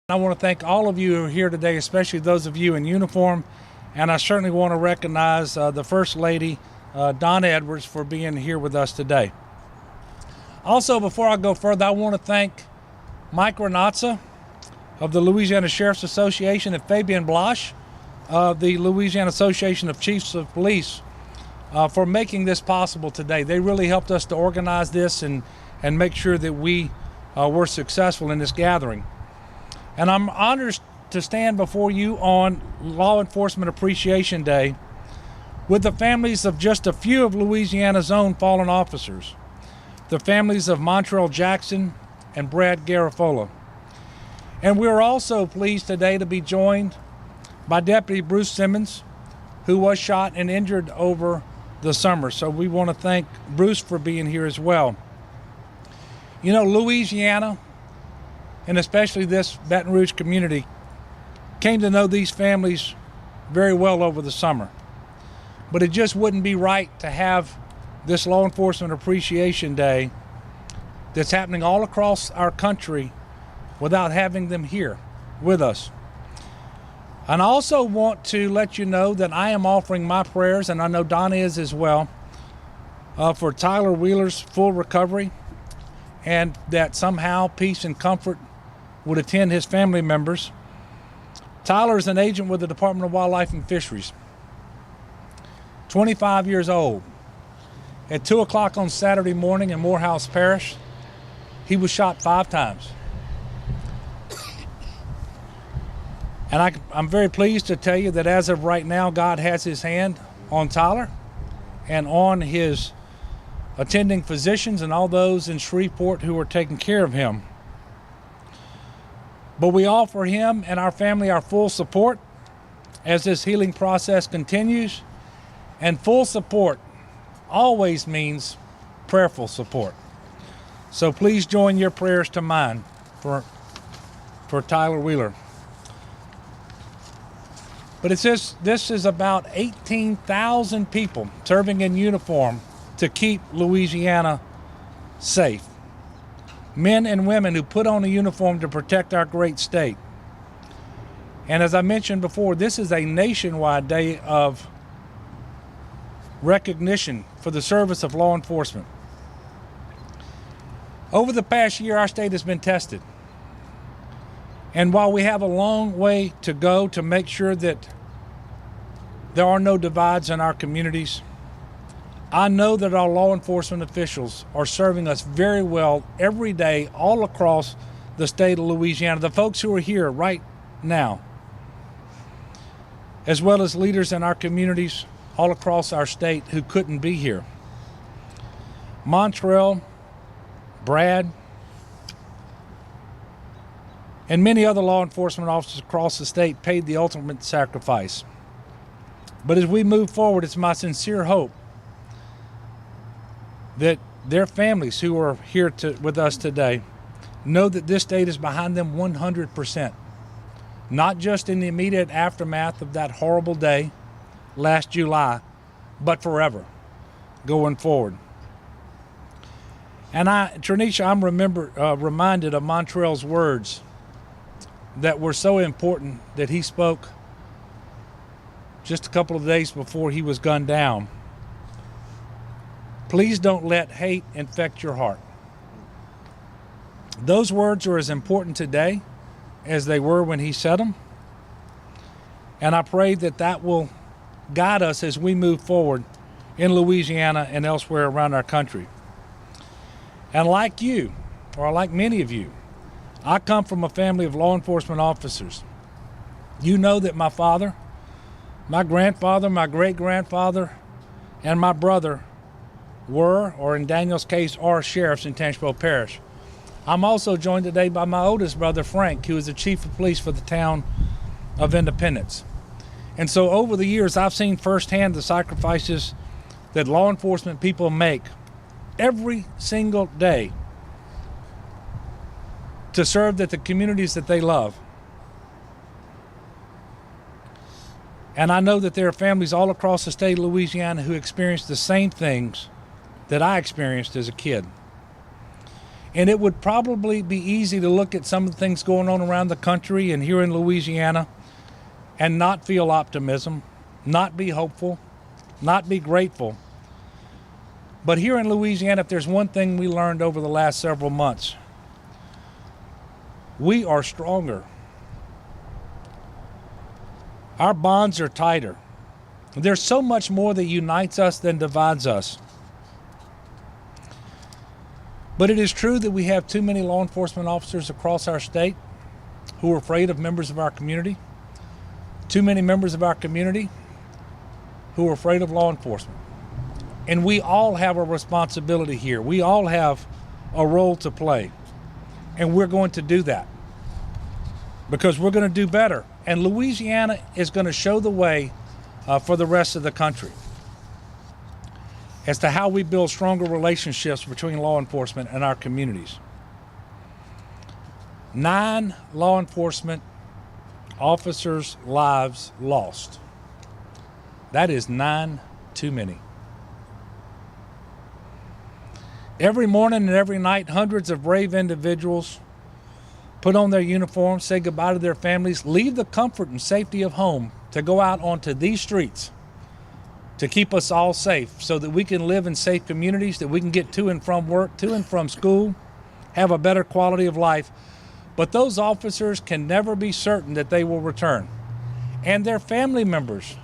I want to thank all of you who are here today, especially those of you in uniform. And I certainly want to recognize the First Lady, Donna Edwards, for being here with us today. Also, before I go further, I want to thank Mike Renazza of the Louisiana Sheriff's Association and Fabian Blasch of the Louisiana Association of Chiefs of Police for making this possible today. They really helped us to organize this and make sure that we were successful in this gathering. And I'm honored to stand before you on Law Enforcement Appreciation Day with the families of just a few of Louisiana's own fallen officers, the families of Montrell Jackson and Brad Garofalo. And we're also pleased today to be joined by Deputy Bruce Simmons, who was shot and injured over the summer. So we want to thank Bruce for being here as well. You know, Louisiana, and especially this Baton Rouge community, came to know these families very well over the summer. But it just wouldn't be right to have this Law Enforcement Appreciation Day that's happening all across our country without having them here with us. And I also want to let you know that I am offering my prayers, and I know Donna is as well, for Tyler Wheeler's full recovery, and that somehow peace and comfort would attend his family members. Tyler is an agent with the Department of Wildlife and Fisheries, 25 years old. At 2 o'clock on Saturday morning in Morehouse Parish, he was shot 5 times. And I'm very pleased to tell you that as of right now, God has his hand on Tyler and on his attending physicians and all those in Shreveport who are taking care of him. But we offer him and our family our full support as this healing process continues. And full support always means prayerful support. So please join your prayers to mine for Tyler Wheeler. But this is about 18,000 people serving in uniform to keep Louisiana safe. Men and women who put on a uniform to protect our great state. And as I mentioned before, this is a nationwide day of recognition for the service of law enforcement. Over the past year, our state has been tested. And while we have a long way to go to make sure that there are no divides in our communities, I know that our law enforcement officials are serving us very well every day all across the state of Louisiana, the folks who are here right now, as well as leaders in our communities all across our state who couldn't be here. Montrell, Brad, and many other law enforcement officers across the state paid the ultimate sacrifice. But as we move forward, it's my sincere hope that their families who are here with us today know that this state is behind them 100%, not just in the immediate aftermath of that horrible day last July, but forever going forward. And Trinisha, I'm reminded of Montrell's words that were so important that he spoke just a couple of days before he was gunned down. Please don't let hate infect your heart. Those words are as important today as they were when he said them. And I pray that that will guide us as we move forward in Louisiana and elsewhere around our country. And like you, or like many of you, I come from a family of law enforcement officers. You know that my father, my grandfather, my great-grandfather, and my brother were, or in Daniel's case, are sheriffs in Tangipahoa Parish. I'm also joined today by my oldest brother, Frank, who is the chief of police for the town of Independence. And so over the years, I've seen firsthand the sacrifices that law enforcement people make every single day to serve the communities that they love. And I know that there are families all across the state of Louisiana who experience the same things that I experienced as a kid. And it would probably be easy to look at some of the things going on around the country and here in Louisiana and not feel optimism, not be hopeful, not be grateful. But here in Louisiana, if there's one thing we learned over the last several months, we are stronger. Our bonds are tighter. There's so much more that unites us than divides us. But it is true that we have too many law enforcement officers across our state who are afraid of members of our community. Too many members of our community who are afraid of law enforcement. And we all have a responsibility here. We all have a role to play. And we're going to do that because we're going to do better. And Louisiana is going to show the way for the rest of the country as to how we build stronger relationships between law enforcement and our communities. 9 law enforcement officers' lives lost. That is 9 too many. Every morning and every night, hundreds of brave individuals put on their uniforms, say goodbye to their families, leave the comfort and safety of home to go out onto these streets to keep us all safe so that we can live in safe communities, that we can get to and from work, to and from school, have a better quality of life. But those officers can never be certain that they will return. And their family members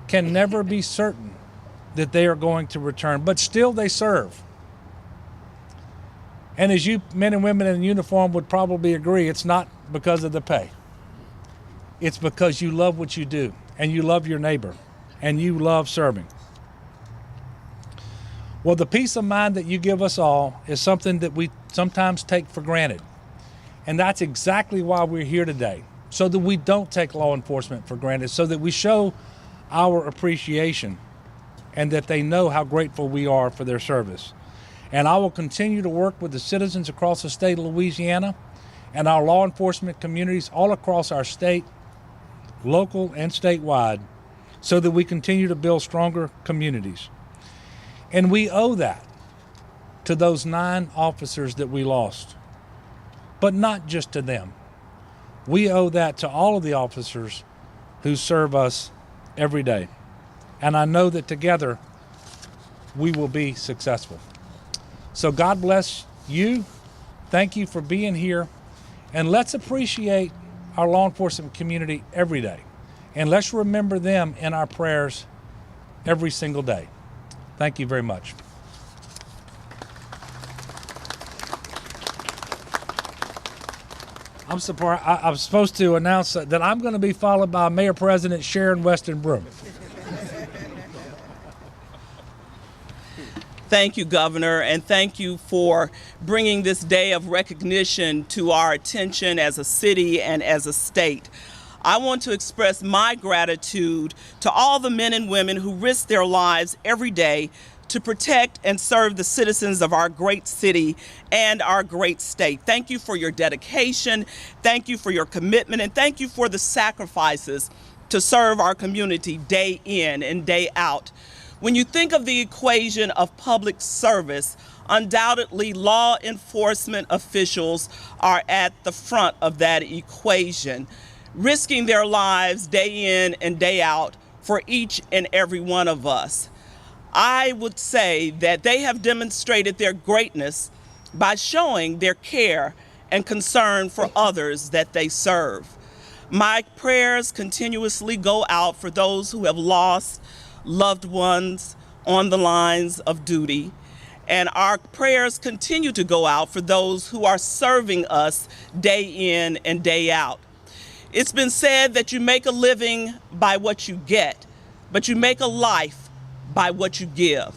can never be certain that they are going to return, but still they serve. And as you men and women in uniform would probably agree, it's not because of the pay. It's because you love what you do, and you love your neighbor, and you love serving. Well, the peace of mind that you give us all is something that we sometimes take for granted. And that's exactly why we're here today, so that we don't take law enforcement for granted, so that we show our appreciation and that they know how grateful we are for their service. And I will continue to work with the citizens across the state of Louisiana and our law enforcement communities all across our state, local and statewide, so that we continue to build stronger communities. And we owe that to those 9 officers that we lost, but not just to them. We owe that to all of the officers who serve us every day. And I know that together we will be successful. So God bless you. Thank you for being here. And let's appreciate our law enforcement community every day. And let's remember them in our prayers every single day. Thank you very much. I'm supposed to announce that I'm going to be followed by Mayor President Sharon Weston Broome. Thank you, Governor, and thank you for bringing this day of recognition to our attention as a city and as a state. I want to express my gratitude to all the men and women who risk their lives every day to protect and serve the citizens of our great city and our great state. Thank you for your dedication, thank you for your commitment, and thank you for the sacrifices to serve our community day in and day out. When you think of the equation of public service, undoubtedly law enforcement officials are at the front of that equation, risking their lives day in and day out for each and every one of us. I would say that they have demonstrated their greatness by showing their care and concern for others that they serve. My prayers continuously go out for those who have lost loved ones on the lines of duty, and our prayers continue to go out for those who are serving us day in and day out. It's been said that you make a living by what you get, but you make a life by what you give.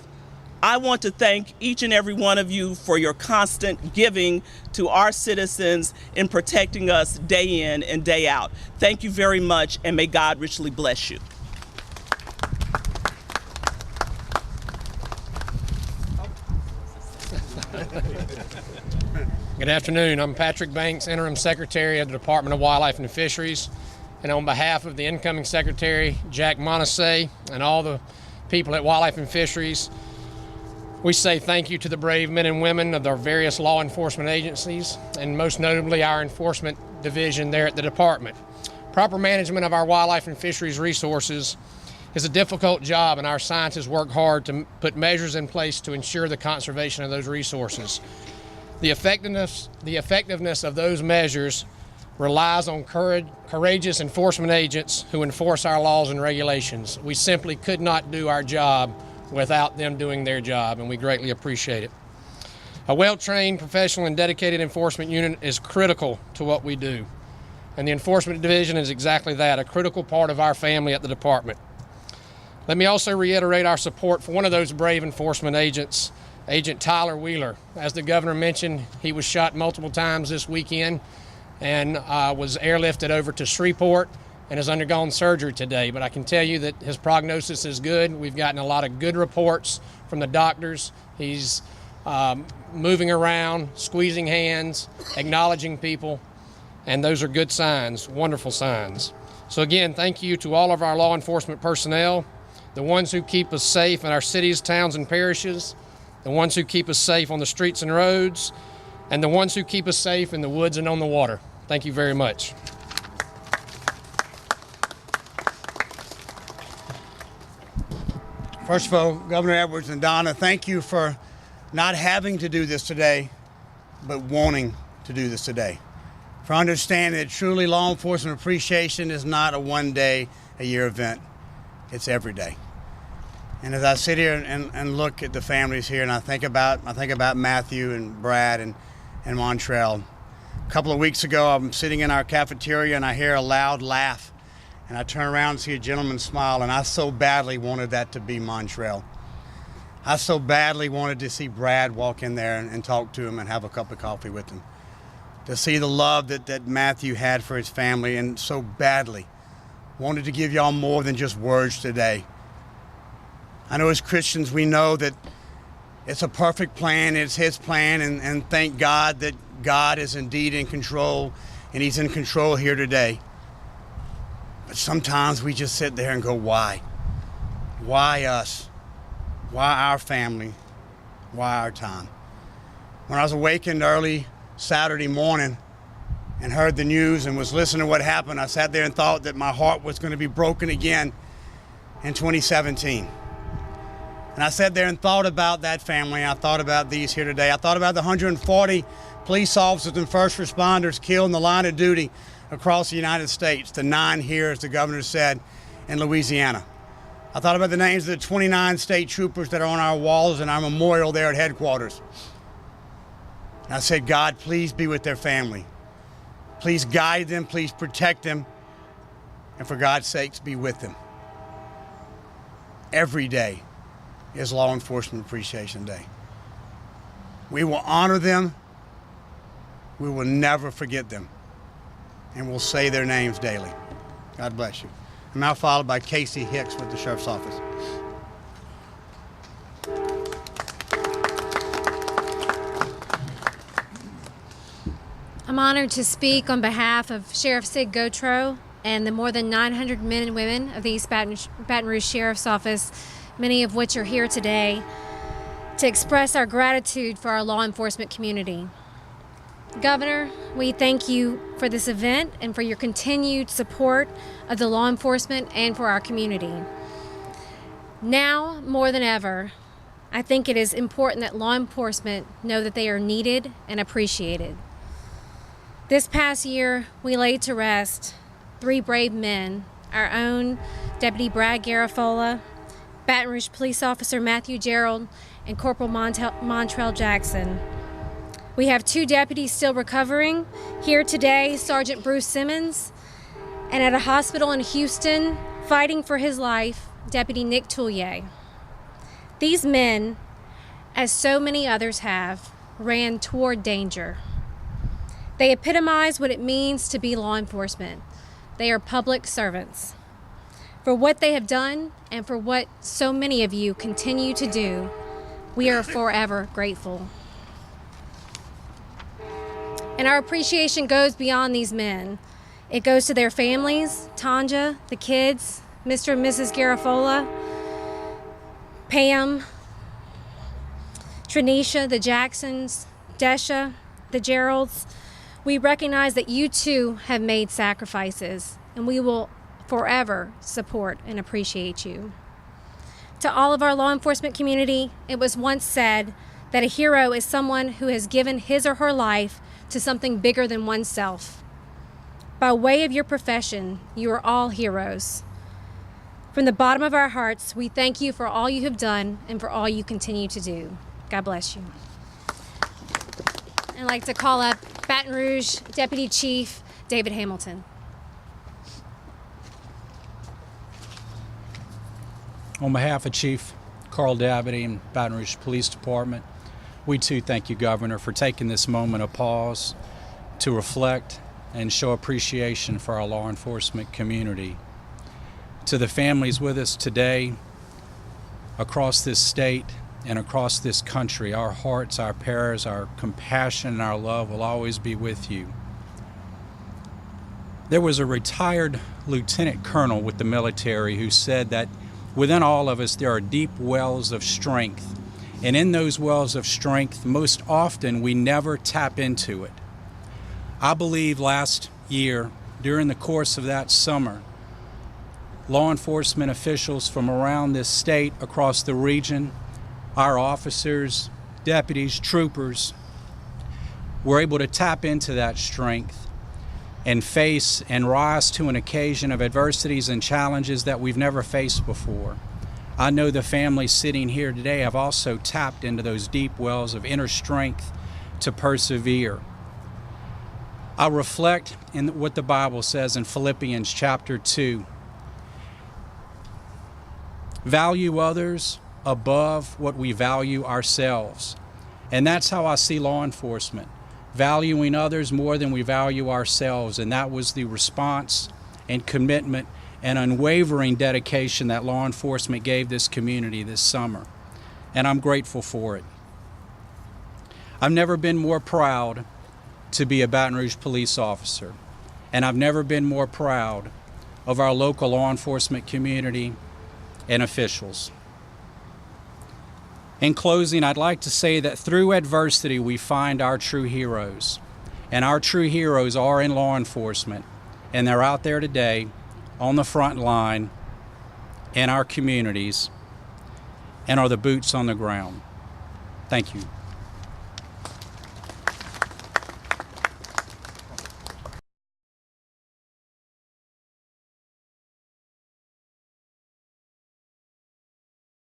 I want to thank each and every one of you for your constant giving to our citizens in protecting us day in and day out. Thank you very much, and may God richly bless you. Good afternoon. I'm Patrick Banks, Interim Secretary of the Department of Wildlife and Fisheries. And on behalf of the incoming Secretary, Jack Montesay, and all the people at Wildlife and Fisheries, We say thank you to the brave men and women of our various law enforcement agencies, and most notably our enforcement division there at the department. Proper management of our wildlife and fisheries resources is a difficult job, and our scientists work hard to put measures in place to ensure the conservation of those resources. The effectiveness of those measures relies on courageous enforcement agents who enforce our laws and regulations. We simply could not do our job without them doing their job, and we greatly appreciate it. A well-trained, professional, and dedicated enforcement unit is critical to what we do, and the enforcement division is exactly that, a critical part of our family at the department. Let me also reiterate our support for one of those brave enforcement agents, Agent Tyler Wheeler. As the governor mentioned, he was shot multiple times this weekend and was airlifted over to Shreveport and has undergone surgery today. But I can tell you that his prognosis is good. We've gotten a lot of good reports from the doctors. He's moving around, squeezing hands, acknowledging people, and those are good signs, wonderful signs. So again, thank you to all of our law enforcement personnel, the ones who keep us safe in our cities, towns, and parishes, the ones who keep us safe on the streets and roads, and the ones who keep us safe in the woods and on the water. Thank you very much. First of all, Governor Edwards and Donna, thank you for not having to do this today, but wanting to do this today. For understanding that truly law enforcement appreciation is not a one-day-a-year event. It's every day. And as I sit here and look at the families here, and I think about Matthew and Brad and Montrell. A couple of weeks ago, I'm sitting in our cafeteria and I hear a loud laugh. And I turn around and see a gentleman smile, and I so badly wanted that to be Montrell. I so badly wanted to see Brad walk in there and talk to him and have a cup of coffee with him. To see the love that Matthew had for his family, and so badly wanted to give y'all more than just words today. I know as Christians we know that it's a perfect plan, it's his plan, and thank God that God is indeed in control, and he's in control here today. But sometimes we just sit there and go, why? Why us? Why our family? Why our time? When I was awakened early Saturday morning and heard the news and was listening to what happened, I sat there and thought that my heart was going to be broken again in 2017. And I sat there and thought about that family. I thought about these here today. I thought about the 140 police officers and first responders killed in the line of duty across the United States, the 9 here, as the governor said, in Louisiana. I thought about the names of the 29 state troopers that are on our walls and our memorial there at headquarters. And I said, God, please be with their family. Please guide them, please protect them, and for God's sakes, be with them. Every day is Law Enforcement Appreciation Day. We will honor them. We will never forget them. And we'll say their names daily. God bless you. I'm now followed by Casey Hicks with the Sheriff's Office. I'm honored to speak on behalf of Sheriff Sid Gautreaux and the more than 900 men and women of the East Baton Rouge Sheriff's Office, many of which are here today, to express our gratitude for our law enforcement community. Governor, we thank you for this event and for your continued support of the law enforcement and for our community. Now, more than ever, I think it is important that law enforcement know that they are needed and appreciated. This past year, we laid to rest 3 brave men, our own Deputy Brad Garafola, Baton Rouge Police Officer Matthew Gerald, and Corporal Montrell Jackson. We have 2 deputies still recovering. Here today, Sergeant Bruce Simmons, and at a hospital in Houston, fighting for his life, Deputy Nick Toulier. These men, as so many others have, ran toward danger. They epitomize what it means to be law enforcement. They are public servants. For what they have done and for what so many of you continue to do, we are forever grateful. And our appreciation goes beyond these men. It goes to their families, Tanja, the kids, Mr. and Mrs. Garafola, Pam, Tranisha, the Jacksons, Desha, the Geralds, we recognize that you too have made sacrifices, and we will forever support and appreciate you. To all of our law enforcement community, it was once said that a hero is someone who has given his or her life to something bigger than oneself. By way of your profession, you are all heroes. From the bottom of our hearts, we thank you for all you have done and for all you continue to do. God bless you. I'd like to call up Baton Rouge Deputy Chief David Hamilton. On behalf of Chief Carl Dabney and Baton Rouge Police Department, we too thank you, Governor, for taking this moment of pause to reflect and show appreciation for our law enforcement community. To the families with us today, across this state and across this country, our hearts, our prayers, our compassion, and our love will always be with you. There was a retired lieutenant colonel with the military who said that within all of us there are deep wells of strength, and in those wells of strength, most often we never tap into it. I believe last year, during the course of that summer, law enforcement officials from around this state, across the region, our officers, deputies, troopers, were able to tap into that strength and face and rise to an occasion of adversities and challenges that we've never faced before. I know the families sitting here today have also tapped into those deep wells of inner strength to persevere. I reflect in what the Bible says in Philippians chapter 2. Value others above what we value ourselves. And that's how I see law enforcement. Valuing others more than we value ourselves, and that was the response and commitment and unwavering dedication that law enforcement gave this community this summer, and I'm grateful for it. I've never been more proud to be a Baton Rouge police officer, and I've never been more proud of our local law enforcement community and officials. In closing, I'd like to say that through adversity, we find our true heroes. And our true heroes are in law enforcement. And they're out there today on the front line in our communities and are the boots on the ground. Thank you.